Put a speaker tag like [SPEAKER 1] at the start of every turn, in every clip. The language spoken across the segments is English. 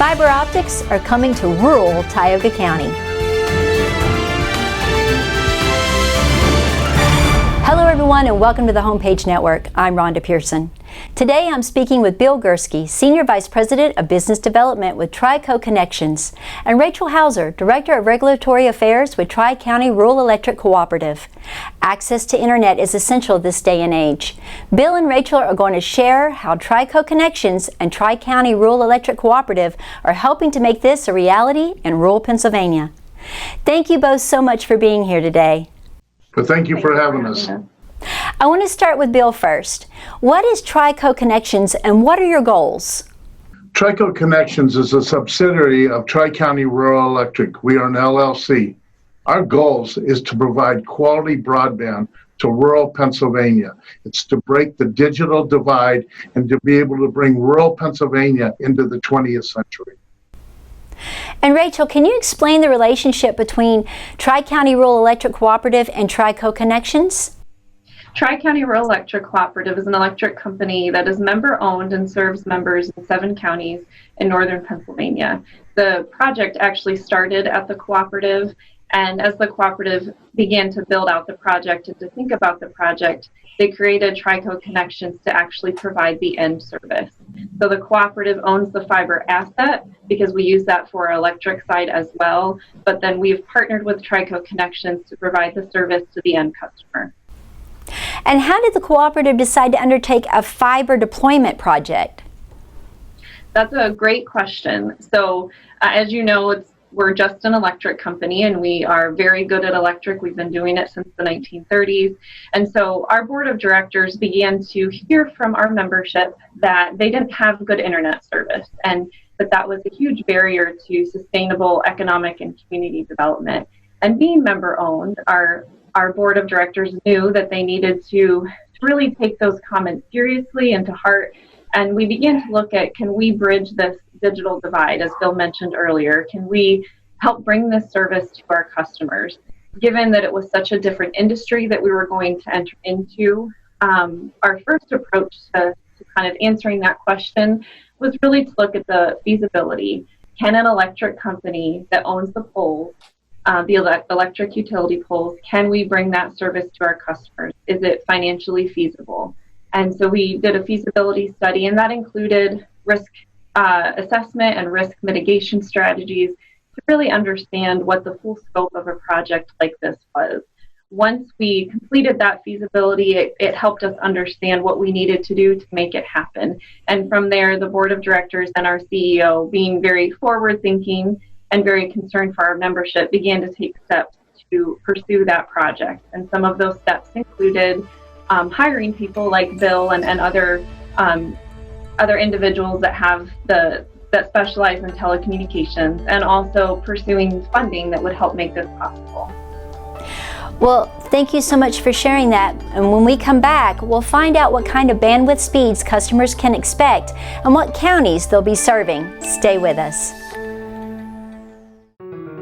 [SPEAKER 1] Fiber optics are coming to rural Tioga County. Hello everyone and welcome to the Homepage Network. I'm Rhonda Pearson. Today I'm speaking with Bill Gursky, Senior Vice President of Business Development with Tri-Co Connections, and Rachel Hauser, Director of Regulatory Affairs with Tri-County Rural Electric Cooperative. Access to internet is essential this day and age. Bill and Rachel are going to share how Tri-Co Connections and Tri-County Rural Electric Cooperative are helping to make this a reality in rural Pennsylvania. Thank you both so much for being here today.
[SPEAKER 2] Well, thank you for having us.
[SPEAKER 1] I want to start with Bill first. What is Tri-Co Connections and what are your goals?
[SPEAKER 2] Tri-Co Connections is a subsidiary of Tri-County Rural Electric. We are an LLC. Our goals is to provide quality broadband to rural Pennsylvania. It's to break the digital divide and to be able to bring rural Pennsylvania into the 20th century.
[SPEAKER 1] And Rachel, can you explain the relationship between Tri-County Rural Electric Cooperative and Tri-Co Connections?
[SPEAKER 3] Tri-County Rural Electric Cooperative is an electric company that is member-owned and serves members in 7 counties in northern Pennsylvania. The project actually started at the cooperative, and as the cooperative began to build out the project and to think about the project, they created Tri-Co Connections to actually provide the end service. So the cooperative owns the fiber asset because we use that for our electric side as well, but then we've partnered with Tri-Co Connections to provide the service to the end customer.
[SPEAKER 1] And how did the cooperative decide to undertake a fiber deployment project?
[SPEAKER 3] That's a great question. So as you know, we're just an electric company and we are very good at electric. We've been doing it since the 1930s. And so our board of directors began to hear from our membership that they didn't have good internet service and that was a huge barrier to sustainable economic and community development. And being member owned, our board of directors knew that they needed to really take those comments seriously and to heart. And we began to look at, can we bridge this digital divide, as Bill mentioned earlier? Can we help bring this service to our customers? Given that it was such a different industry that we were going to enter into, our first approach to kind of answering that question was really to look at the feasibility. Can an electric company that owns the poles, the electric utility poles, can we bring that service to our customers? Is it financially feasible? And so we did a feasibility study, and that included risk assessment and risk mitigation strategies to really understand what the full scope of a project like this was. Once we completed that feasibility, it helped us understand what we needed to do to make it happen. And from there, the board of directors and our CEO, being very forward-thinking and very concerned for our membership, began to take steps to pursue that project. And some of those steps included hiring people like Bill and other individuals that specialize in telecommunications, and also pursuing funding that would help make this possible.
[SPEAKER 1] Well, thank you so much for sharing that. And when we come back, we'll find out what kind of bandwidth speeds customers can expect and what counties they'll be serving. Stay with us.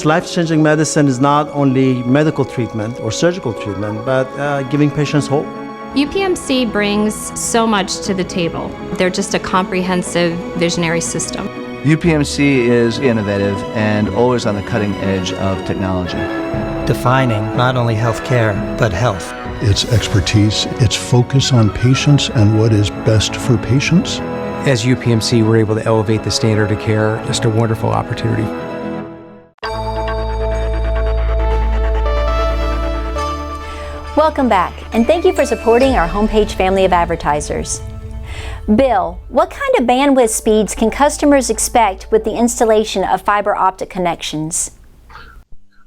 [SPEAKER 4] Life-changing medicine is not only medical treatment or surgical treatment, but giving patients hope.
[SPEAKER 5] UPMC brings so much to the table. They're just a comprehensive, visionary system.
[SPEAKER 6] UPMC is innovative and always on the cutting edge of technology.
[SPEAKER 7] Defining not only healthcare, but health.
[SPEAKER 8] Its expertise, its focus on patients and what is best for patients.
[SPEAKER 9] As UPMC, we're able to elevate the standard of care. Just a wonderful opportunity.
[SPEAKER 1] Welcome back, and thank you for supporting our Homepage family of advertisers. Bill, what kind of bandwidth speeds can customers expect with the installation of fiber optic connections?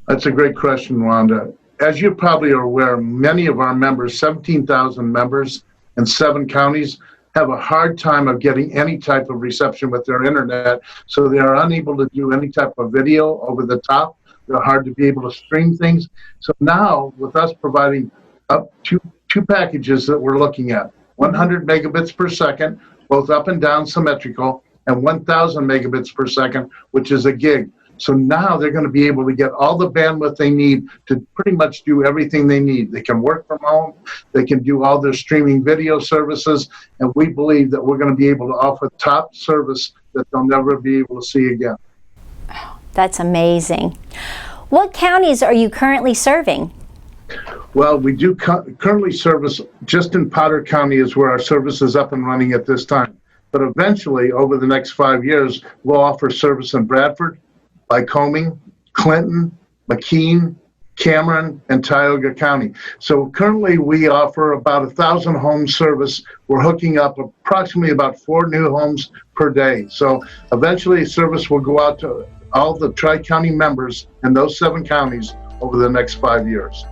[SPEAKER 2] That's a great question, Rhonda. As you probably are aware, many of our members, 17,000 members in 7 counties, have a hard time of getting any type of reception with their internet, so they are unable to do any type of video over the top. They're hard to be able to stream things. So now, with us providing up two packages that we're looking at, 100 megabits per second, both up and down symmetrical, and 1,000 megabits per second, which is a gig. So now they're going to be able to get all the bandwidth they need to pretty much do everything they need. They can work from home, they can do all their streaming video services, and we believe that we're going to be able to offer top service that they'll never be able to see again.
[SPEAKER 1] That's amazing. What counties are you currently serving?
[SPEAKER 2] Well, we do currently service just in Potter County is where our service is up and running at this time. But eventually, over the next 5 years, we'll offer service in Bradford, Lycoming, Clinton, McKean, Cameron, and Tioga County. So currently we offer about 1,000 home service. We're hooking up approximately about 4 new homes per day. So eventually service will go out to all the Tri-County members in those 7 counties over the next 5 years.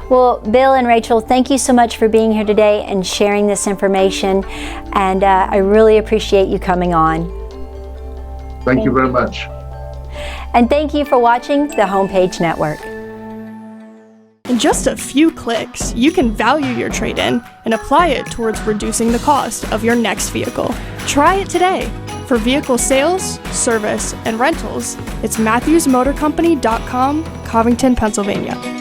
[SPEAKER 1] Well, Bill and Rachel, thank you so much for being here today and sharing this information. And I really appreciate you coming on.
[SPEAKER 2] Thank you very much.
[SPEAKER 1] And thank you for watching the Homepage Network.
[SPEAKER 10] In just a few clicks, you can value your trade-in and apply it towards reducing the cost of your next vehicle. Try it today. For vehicle sales, service, and rentals, it's MatthewsMotorCompany.com, Covington, Pennsylvania.